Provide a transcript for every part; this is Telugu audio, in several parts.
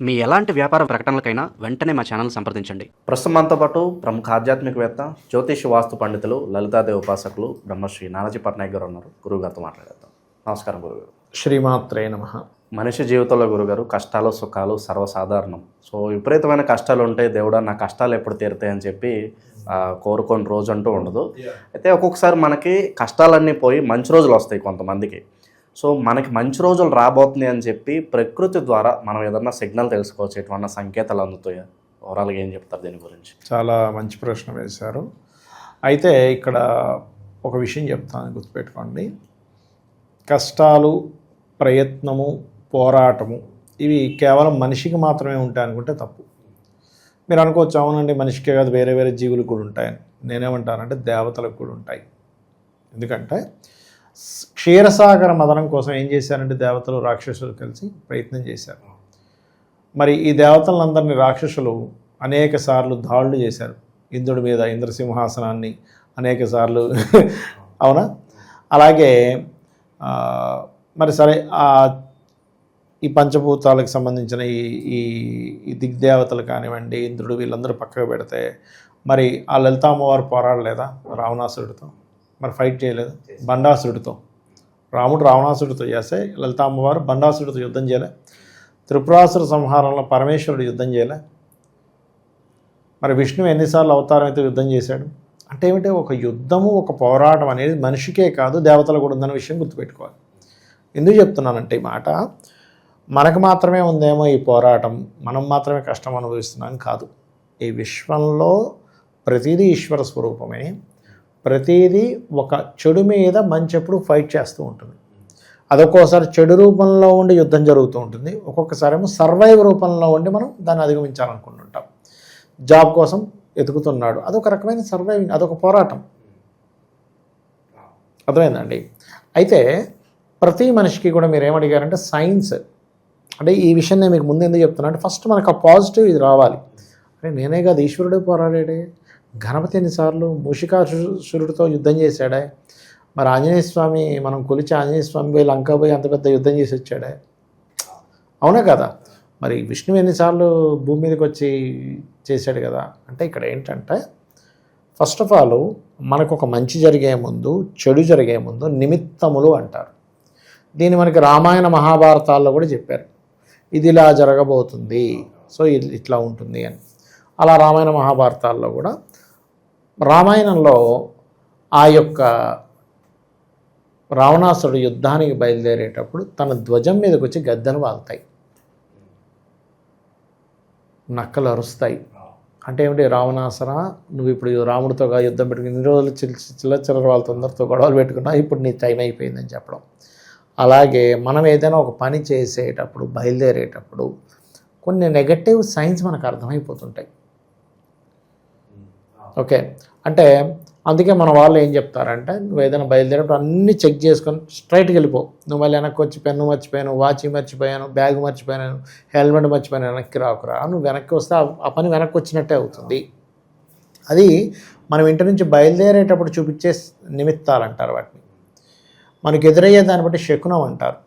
మీ ఎలాంటి వ్యాపార ప్రకటనలకైనా వెంటనే మా ఛానల్ సంప్రదించండి. ప్రస్తుతం మనతో పాటు ప్రముఖ ఆధ్యాత్మికవేత్త, జ్యోతిష వాస్తు పండితులు, లలితాదేవి ఉపాసకులు బ్రహ్మశ్రీ నానాజీ పట్నాయక్ గారు ఉన్నారు. గురువుగారితో మాట్లాడేద్దాం. నమస్కారం గురుగారు. శ్రీమాత్రే నమః. మనిషి జీవితంలో గురుగారు కష్టాలు సుఖాలు సర్వసాధారణం. సో విపరీతమైన కష్టాలు ఉంటాయి. దేవుడా నా కష్టాలు ఎప్పుడు తీరుతాయని చెప్పి కోరుకొని రోజు అంటూ ఉండదు. అయితే ఒక్కొక్కసారి మనకి కష్టాలన్నీ పోయి మంచి రోజులు వస్తాయి కొంతమందికి. సో మనకి మంచి రోజులు రాబోతుంది అని చెప్పి ప్రకృతి ద్వారా మనం ఏదన్నా సిగ్నల్ తెలుసుకోవచ్చు, ఎటువంటి సంకేతాలు అందుతాయా? ఓవరాల్గా ఏం చెప్తారు దీని గురించి? చాలా మంచి ప్రశ్న వేశారు. అయితే ఇక్కడ ఒక విషయం చెప్తాను, గుర్తుపెట్టుకోండి. కష్టాలు, ప్రయత్నము, పోరాటము ఇవి కేవలం మనిషికి మాత్రమే ఉంటాయి అనుకుంటే తప్పు. మీరు అనుకోవచ్చు, అవునండి మనిషికే కాదు వేరే వేరే జీవులకు కూడా ఉంటాయని. నేనేమంటానంటే దేవతలకు కూడా ఉంటాయి. ఎందుకంటే క్షీరసాగర మదనం కోసం ఏం చేశారంటే దేవతలు రాక్షసులు కలిసి ప్రయత్నం చేశారు. మరి ఈ దేవతలందరినీ రాక్షసులు అనేక సార్లు దాడులు చేశారు. ఇంద్రుడి మీద ఇంద్రసింహాసనాన్ని అనేక సార్లు అవునా? అలాగే మరి సరే ఈ పంచభూతాలకు సంబంధించిన ఈ దిగ్దేవతలు కానివ్వండి, ఇంద్రుడు, వీళ్ళందరూ పక్కకు పెడితే మరి ఆ లలితామ్మవారు పోరాడలేదా రావణాసురుడితో? మరి ఫైట్ చేయలేదు బండాసురుడితో? రాముడు రావణాసుడితో చేస్తే లలితామ్మవారు బండాసుడితో యుద్ధం చేయలే? త్రిపురాసుర సంహారంలో పరమేశ్వరుడు యుద్ధం చేయలే? మరి విష్ణువు ఎన్నిసార్లు అవతారం అయితే యుద్ధం చేశాడు? అంటే ఏమిటంటే ఒక యుద్ధము, ఒక పోరాటం అనేది మనిషికే కాదు దేవతలు కూడా ఉందన్న విషయం గుర్తుపెట్టుకోవాలి. ఎందుకు చెప్తున్నానంటే ఈ మాట, మనకు మాత్రమే ఉందేమో ఈ పోరాటం, మనం మాత్రమే కష్టం అనుభవిస్తున్నాం కాదు. ఈ విశ్వంలో ప్రతిదీ ఈశ్వర స్వరూపమే. ప్రతిదీ ఒక చెడు మీద మంచి ఎప్పుడు ఫైట్ చేస్తూ ఉంటుంది. అదొక్కోసారి చెడు రూపంలో ఉండి యుద్ధం జరుగుతూ ఉంటుంది, ఒక్కొక్కసారి ఏమో సర్వైవ్ రూపంలో ఉండి మనం దాన్ని అధిగమించాలనుకుంటుంటాం. జాబ్ కోసం ఎదుగుతున్నాడు, అదొక రకమైన సర్వైవింగ్, అదొక పోరాటం. అర్థమైందండి? అయితే ప్రతి మనిషికి కూడా మీరు ఏమడిగారంటే సైన్స్ అంటే ఈ విషయం నేను మీకు ముందు ఎందుకు చెప్తున్నా అంటే ఫస్ట్ మనకు ఆ పాజిటివ్ ఇది రావాలి. అంటే నేనే కాదు, ఈశ్వరుడే పోరాడాడే. గణపతి ఎన్నిసార్లు మూషికాసురుడితో యుద్ధం చేశాడే. మరి ఆంజనేయ స్వామి, మనం కొలిచి ఆంజనేయ స్వామి పోయి లంకా పోయి అంత పెద్ద యుద్ధం చేసి వచ్చాడే, అవునా కదా? మరి విష్ణువు ఎన్నిసార్లు భూమి మీదకి వచ్చి చేశాడు కదా. అంటే ఇక్కడ ఏంటంటే ఫస్ట్ ఆఫ్ ఆల్ మనకు ఒక మంచి జరిగే ముందు, చెడు జరిగే ముందు నిమిత్తములు అంటారు. దీన్ని మనకి రామాయణ మహాభారతాల్లో కూడా చెప్పారు. ఇది ఇలా జరగబోతుంది, సో ఇది ఇట్లా ఉంటుంది అని. అలా రామాయణ మహాభారతాల్లో కూడా, రామాయణంలో ఆ యొక్క రావణాసురుడు యుద్ధానికి బయలుదేరేటప్పుడు తన ధ్వజం మీదకి వచ్చి గద్దెలు వాళ్తాయి, నక్కలు అరుస్తాయి. అంటే ఏమిటి, రావణాసుర నువ్వు ఇప్పుడు రాముడితో యుద్ధం పెట్టుకుని ఇన్ని రోజులు చిల్లర వాళ్ళతో అందరితో గొడవలు పెట్టుకున్నావు, ఇప్పుడు నీ టైం అయిపోయిందని చెప్పడం. అలాగే మనం ఏదైనా ఒక పని చేసేటప్పుడు, బయలుదేరేటప్పుడు కొన్ని నెగటివ్ సైన్స్ మనకు అర్థమైపోతుంటాయి. ఓకే, అంటే అందుకే మన వాళ్ళు ఏం చెప్తారంటే నువ్వు ఏదైనా బయలుదేరేటప్పుడు అన్నీ చెక్ చేసుకొని స్ట్రైట్కి వెళ్ళిపో. నువ్వు మళ్ళీ వెనక్కి వచ్చి పెన్ను మర్చిపోయాను, వాచ్ మర్చిపోయాను, బ్యాగ్ మర్చిపోయాను, హెల్మెట్ మర్చిపోయాను, వెనక్కి రాకురా. నువ్వు వెనక్కి వస్తే ఆ పని వెనక్కి వచ్చినట్టే అవుతుంది. అది మనం ఇంటి నుంచి బయలుదేరేటప్పుడు చూపించే నిమిత్తాలు అంటారు వాటిని. మనకి ఎదురయ్యే దాన్ని బట్టి శకునం అంటారు.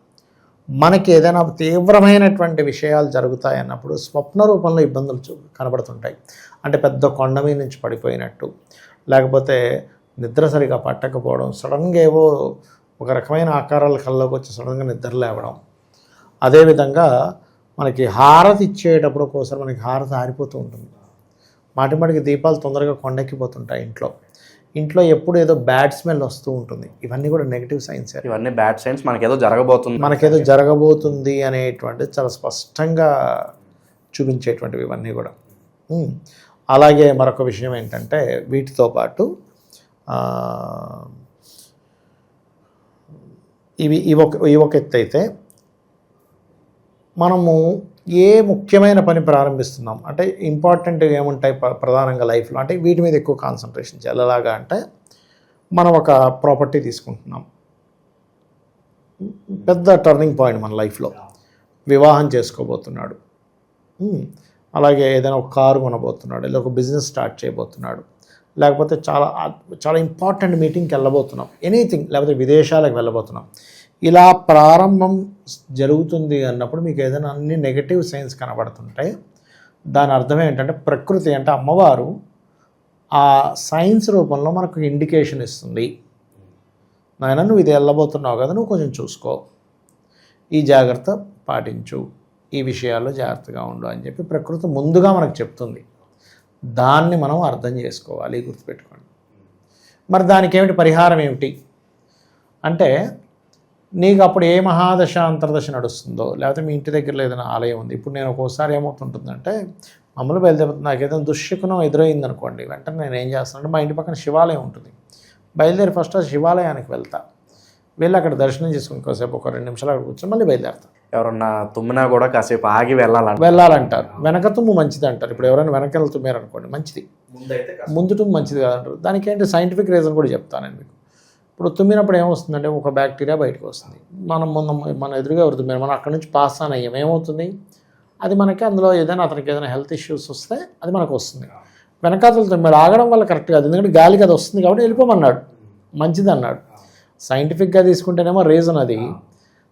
మనకి ఏదైనా తీవ్రమైనటువంటి విషయాలు జరుగుతాయన్నప్పుడు స్వప్న రూపంలో ఇబ్బందులు కనబడుతుంటాయి. అంటే పెద్ద కొండ మీద నుంచి పడిపోయినట్టు, లేకపోతే నిద్ర సరిగా పట్టకపోవడం, సడన్గా ఏవో ఒక రకమైన ఆకారాల కల్లోకి వచ్చి సడన్గా నిద్ర లేవడం. అదేవిధంగా మనకి హారతి ఇచ్చేటప్పుడు ఒక్కోసారి మనకి హారతి ఆరిపోతూ ఉంటుంది. మాటిమాటికి దీపాలు తొందరగా కొండెక్కిపోతుంటాయి ఇంట్లో ఎప్పుడు ఏదో బ్యాడ్ స్మెల్ వస్తూ ఉంటుంది. ఇవన్నీ కూడా నెగిటివ్ సైన్స్. ఇవన్నీ బ్యాడ్ సైన్స్. మనకేదో జరగబోతుంది అనేటువంటి చాలా స్పష్టంగా చూపించేటువంటివి ఇవన్నీ కూడా. అలాగే మరొక విషయం ఏంటంటే వీటితో పాటు ఇవి ఒక ఎత్తు అయితే, మనము ఏ ముఖ్యమైన పని ప్రారంభిస్తున్నాం అంటే ఇంపార్టెంట్గా ఏముంటాయి ప్రధానంగా లైఫ్లో అంటే వీటి మీద ఎక్కువ కాన్సన్ట్రేషన్ చేయాలి. ఎలాగా అంటే మనం ఒక ప్రాపర్టీ తీసుకుంటున్నాం, పెద్ద టర్నింగ్ పాయింట్ మన లైఫ్లో. వివాహం చేసుకోబోతున్నాడు, అలాగే ఏదైనా ఒక కారు కొనబోతున్నాడు, లేదా ఒక బిజినెస్ స్టార్ట్ చేయబోతున్నాడు, లేకపోతే చాలా చాలా ఇంపార్టెంట్ మీటింగ్కి వెళ్ళబోతున్నాం, ఎనీథింగ్, లేకపోతే విదేశాలకు వెళ్ళబోతున్నాం. ఇలా ప్రారంభం జరుగుతుంది అన్నప్పుడు మీకు ఏదైనా అన్ని నెగటివ్ సైన్స్ కనబడుతుంటాయి. దాని అర్థం ఏంటంటే ప్రకృతి అంటే అమ్మవారు ఆ సైన్స్ రూపంలో మనకు ఇండికేషన్ ఇస్తుంది. నాయన నువ్వు ఇది వెళ్ళబోతున్నావు కదా, నువ్వు కొంచెం చూసుకో, ఈ జాగ్రత్త పాటించు, ఈ విషయాల్లో జాగ్రత్తగా ఉండు అని చెప్పి ప్రకృతి ముందుగా మనకు చెప్తుంది. దాన్ని మనం అర్థం చేసుకోవాలి, గుర్తుపెట్టుకోండి. మరి దానికి ఏమిటి పరిహారం ఏమిటి అంటే, నీకు అప్పుడు ఏ మహాదశ అంతర్దశ నడుస్తుందో, లేకపోతే మీ ఇంటి దగ్గరలో ఏదైనా ఆలయం ఉంది. ఇప్పుడు నేను ఒక్కోసారి ఏమవుతుంటుందంటే మామూలు బయలుదేరుతుంది, నాకు ఏదైనా దుశ్శకునం ఎదురైంది అనుకోండి, వెంటనే నేను ఏం చేస్తానంటే మా ఇంటి పక్కన శివాలయం ఉంటుంది, బయలుదేరి ఫస్ట్ ఆ శివాలయానికి వెళ్తా, వెళ్ళి అక్కడ దర్శనం చేసుకుని కాసేపు ఒక 2 నిమిషాలు అక్కడ కూర్చొని మళ్ళీ బయలుదేరుతాను. ఎవరన్నా తుమ్మినా కూడా కాసేపు ఆగి వెళ్ళాలంటారు. వెనక తుమ్ము మంచిది అంటారు. ఇప్పుడు ఎవరైనా వెనకాల తుమ్మారు అనుకోండి, మంచిది. ముందు తుమ్ము మంచిది కాదంటారు. దానికి ఏంటి సైంటిఫిక్ రీజన్ కూడా చెప్తాను నేను మీకు. ఇప్పుడు తుమ్మినప్పుడు ఏమొస్తుందంటే ఒక బ్యాక్టీరియా బయటకు వస్తుంది. మన ఎదురుగా ఎవరు తుమ్మారు, మనం అక్కడి నుంచి పాస్ ఆన్ అయ్యాం, ఏమవుతుంది, అది మనకి అందులో ఏదైనా అతనికి ఏదైనా హెల్త్ ఇష్యూస్ వస్తే అది మనకు వస్తుంది. వెనకాతలు తుమ్మాడు, ఆగడం వల్ల కరెక్ట్ కాదు, ఎందుకంటే గాలికి అది వస్తుంది కాబట్టి వెళ్ళిపోమన్నాడు, మంచిది అన్నాడు. సైంటిఫిక్గా తీసుకుంటేనేమో రీజన్ అది.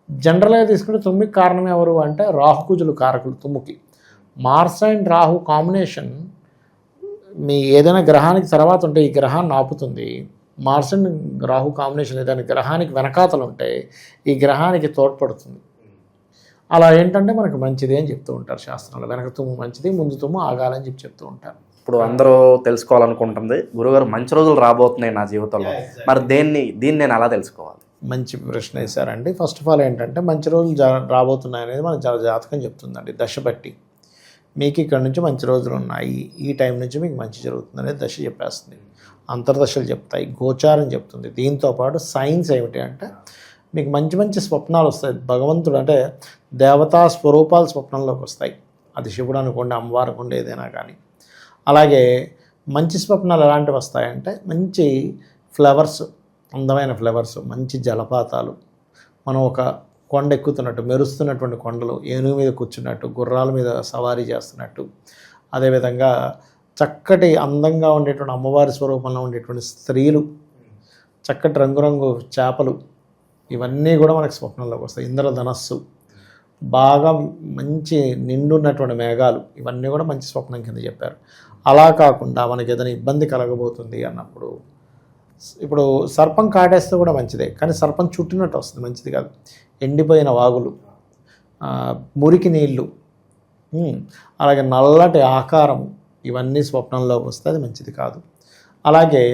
జనరల్గా తీసుకుంటే తుమ్మికి కారణం ఎవరు అంటే రాహుకుజులు కారకులు తుమ్ముకి. మార్స్ అండ్ రాహు కాంబినేషన్ మీ ఏదైనా గ్రహానికి తర్వాత ఉంటే ఈ గ్రహాన్ని ఆపుతుంది. మార్స్ అండ్ రాహు కాంబినేషన్ ఏదైనా గ్రహానికి వెనకాతలు ఉంటే ఈ గ్రహానికి తోడ్పడుతుంది. అలా ఏంటంటే మనకు మంచిది అని చెప్తూ ఉంటారు శాస్త్రంలో. వెనక తుమ్ము మంచిది, ముందు తుమ్ము ఆగాలని చెప్పి చెప్తూ ఉంటారు. ఇప్పుడు అందరూ తెలుసుకోవాలనుకుంటుంది, గురుగారు మంచి రోజులు రాబోతున్నాయి నా జీవితంలో, మరి దీన్ని నేను అలా తెలుసుకోవాలి? మంచి ప్రశ్న వేశారండి. ఫస్ట్ ఆఫ్ ఆల్ ఏంటంటే మంచి రోజులు రాబోతున్నాయి అనేది మన జాతకం చెప్తుందండి. దశ బట్టి మీకు ఇక్కడ నుంచి మంచి రోజులు ఉన్నాయి, ఈ టైం నుంచి మీకు మంచి జరుగుతుంది అనేది దశ చెప్పేస్తుంది. అంతర్దశలు చెప్తాయి, గోచారం చెప్తుంది. దీంతోపాటు సైన్స్ ఏమిటి అంటే మీకు మంచి మంచి స్వప్నాలు వస్తాయి. భగవంతుడు అంటే దేవతా స్వరూపాలు స్వప్నంలోకి వస్తాయి. అది శివుడు అనుకోండి, అమ్మవారు అనుకోండి, ఏదైనా కానీ. అలాగే మంచి స్వప్నాలు ఎలాంటివి వస్తాయంటే మంచి ఫ్లవర్స్, అందమైన ఫ్లవర్స్, మంచి జలపాతాలు, మనం ఒక కొండ ఎక్కుతున్నట్టు, మెరుస్తున్నటువంటి కొండలు, ఏనుగు మీద కూర్చున్నట్టు, గుర్రాల మీద సవారీ చేస్తున్నట్టు, అదేవిధంగా చక్కటి అందంగా ఉండేటువంటి అమ్మవారి స్వరూపంలో ఉండేటువంటి స్త్రీలు, చక్కటి రంగురంగు చేపలు, ఇవన్నీ కూడా మనకు స్వప్నంలోకి వస్తాయి. ఇంద్రధనస్సు, బాగా మంచి నిండున్నటువంటి మేఘాలు, ఇవన్నీ కూడా మంచి స్వప్నం కింద చెప్పారు. అలా కాకుండా మనకి ఏదైనా ఇబ్బంది కలగబోతుంది అన్నప్పుడు, ఇప్పుడు సర్పం కాటేస్తే కూడా మంచిదే, కానీ సర్పం చుట్టినట్టు వస్తుంది, మంచిది కాదు. ఎండిపోయిన వాగులు, మురికి నీళ్ళు, అలాగే నల్లటి ఆకారం, ఇవన్నీ స్వప్నంలోకి వస్తే అది మంచిది కాదు. అలాగే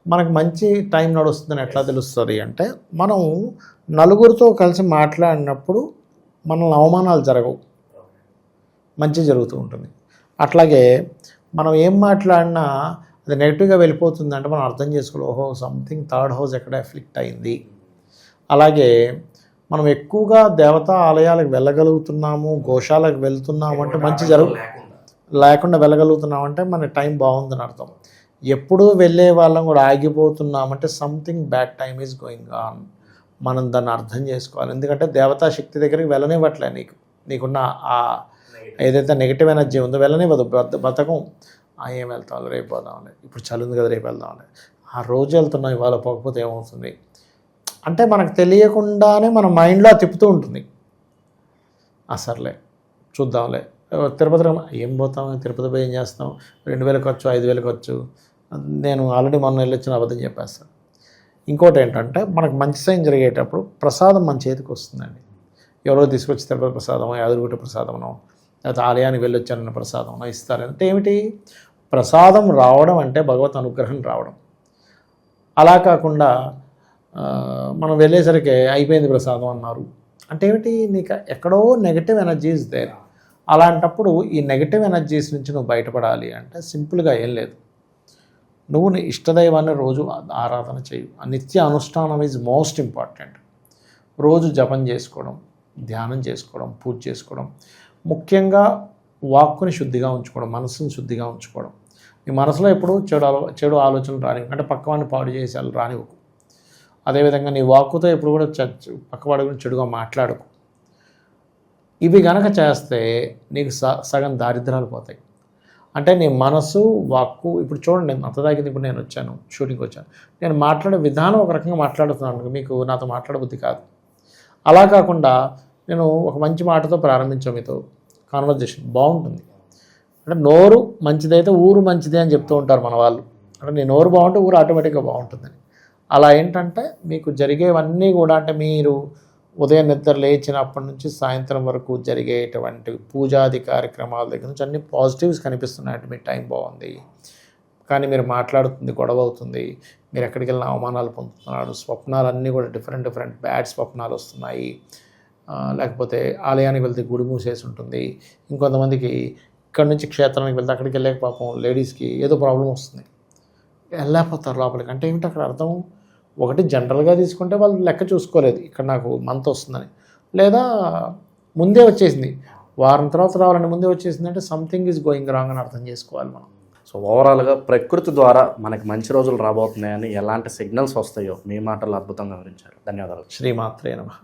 మనకు మంచి టైం నడుస్తుందని ఎట్లా తెలుస్తుంది అంటే, మనం నలుగురితో కలిసి మాట్లాడినప్పుడు మనల్ని అవమానాలు జరగవు, మంచి జరుగుతూ ఉంటుంది. అట్లాగే మనం ఏం మాట్లాడినా అది నెగిటివ్గా వెళ్ళిపోతుంది అంటే మనం అర్థం చేసుకోవాలి, ఓహో సంథింగ్ థర్డ్ హౌస్ ఎక్కడ ఎఫ్లిక్ట్ అయింది. అలాగే మనం ఎక్కువగా దేవతా ఆలయాలకు వెళ్ళగలుగుతున్నాము, గోశాలకు వెళ్తున్నాము అంటే మంచి లేకుండా వెళ్ళగలుగుతున్నామంటే మన టైం బాగుందని అర్థం. ఎప్పుడూ వెళ్ళే వాళ్ళం కూడా ఆగిపోతున్నామంటే something bad time is going on. మనం దాన్ని అర్థం చేసుకోవాలి. ఎందుకంటే దేవతా శక్తి దగ్గరికి వెళ్ళనివ్వట్లే, నీకున్న ఆ ఏదైతే నెగిటివ్ ఎనర్జీ ఉందో వెళ్ళనివ్వదు. బతకం, ఏం వెళ్తాం రేపు పోదాంలే, ఇప్పుడు చలి ఉంది కదా రేపు వెళ్దాంలే, ఆ రోజు వెళ్తున్నాం ఇవాళ పోకపోతే ఏమవుతుంది అంటే మనకు తెలియకుండానే మన మైండ్లో తిప్పుతూ ఉంటుంది. సర్లే చూద్దాంలే, తిరుపతి ఏం పోతాం, తిరుపతి పోయి ఏం చేస్తాం, 2000 ఖర్చు 5000 ఖర్చు, నేను ఆల్రెడీ మొన్న వెళ్ళొచ్చిన అబద్ధం చెప్పేస్తాను. ఇంకోటి ఏంటంటే మనకు మంచి సైన్ జరిగేటప్పుడు ప్రసాదం మన చేతికి వస్తుందండి. ఎవరో తీసుకొచ్చి తిరుపతి ప్రసాదమో, యాదగిరిగుట్ట ప్రసాదమనో, లేకపోతే ఆలయానికి వెళ్ళొచ్చారన్న ప్రసాదమనో ఇస్తారంటే ఏమిటి, ప్రసాదం రావడం అంటే భగవత్ అనుగ్రహం రావడం. అలా కాకుండా మనం వెళ్ళేసరికి అయిపోయింది ప్రసాదం అన్నారు అంటే ఏమిటి, నీకు ఎక్కడో నెగటివ్ ఎనర్జీస్ దేర్. అలాంటప్పుడు ఈ నెగటివ్ ఎనర్జీస్ నుంచి నువ్వు బయటపడాలి అంటే సింపుల్గా ఏం లేదు, నువ్వు నీ ఇష్టదైవాన్ని రోజు ఆరాధన చేయు. నిత్య అనుష్ఠానం ఈజ్ మోస్ట్ ఇంపార్టెంట్. రోజు జపం చేసుకోవడం, ధ్యానం చేసుకోవడం, పూజ చేసుకోవడం, ముఖ్యంగా వాక్కుని శుద్ధిగా ఉంచుకోవడం, మనసుని శుద్ధిగా ఉంచుకోవడం. నీ మనసులో ఎప్పుడు చెడు ఆలోచనలు రానివ్వు, అంటే పక్కవాడిని పాడు చేసి రానివ్వకు. అదేవిధంగా నీ వాక్కుతో ఎప్పుడు కూడా పక్కవాడి గురించి చెడుగా మాట్లాడకు. ఇవి గనక చేస్తే నీకు సగం దారిద్రాలు పోతాయి. అంటే నీ మనసు, వాక్కు, ఇప్పుడు చూడండి అంత దాకింది. ఇప్పుడు నేను వచ్చాను, షూటింగ్కి వచ్చాను, నేను మాట్లాడే విధానం ఒక రకంగా మాట్లాడుతున్నాను, మీకు నాతో మాట్లాడబుద్ధి కాదు. అలా కాకుండా నేను ఒక మంచి మాటతో ప్రారంభించాను మీతో కాన్వర్జేషన్ బాగుంటుంది. అంటే నోరు మంచిదైతే ఊరు మంచిదే అని చెప్తూ ఉంటారు మన వాళ్ళు. అంటే నీ నోరు బాగుంటే ఊరు ఆటోమేటిక్గా బాగుంటుందని. అలా ఏంటంటే మీకు జరిగేవన్నీ కూడా అంటే మీరు ఉదయం నిద్ర లేచినప్పటి నుంచి సాయంత్రం వరకు జరిగేటువంటి పూజాది కార్యక్రమాల దగ్గర నుంచి అన్ని పాజిటివ్స్ కనిపిస్తున్నాయంటే మీ టైం బాగుంది. కానీ మీరు మాట్లాడుతుంది గొడవ అవుతుంది, మీరు ఎక్కడికి వెళ్ళిన అవమానాలు పొందుతున్నాడు, స్వప్నాలన్నీ కూడా డిఫరెంట్ బ్యాడ్ స్వప్నాలు వస్తున్నాయి. లేకపోతే ఆలయానికి వెళ్తే గుడి మూసేసి ఉంటుంది. ఇంకొంతమందికి ఇక్కడ నుంచి క్షేత్రానికి వెళ్తే అక్కడికి వెళ్ళాక పాపం లేడీస్కి ఏదో ప్రాబ్లం వస్తుంది, వెళ్ళలేకపోతారు లోపలికి. అంటే ఏమిటి అక్కడ అర్థం? ఒకటి జనరల్గా తీసుకుంటే వాళ్ళు లెక్క చూసుకోలేదు ఇక్కడ నాకు మంత్ వస్తుందని, లేదా ముందే వచ్చేసింది, వారం తర్వాత రావాలని ముందే వచ్చేసింది అంటే సంథింగ్ ఈజ్ గోయింగ్ రాంగ్ అని అర్థం చేసుకోవాలి మనం. సో ఓవరాల్గా ప్రకృతి ద్వారా మనకి మంచి రోజులు రాబోతున్నాయని ఎలాంటి సిగ్నల్స్ వస్తాయో మీ మాటలు అద్భుతంగా వివరించారు. ధన్యవాదాలు. శ్రీమాత్రే నమః.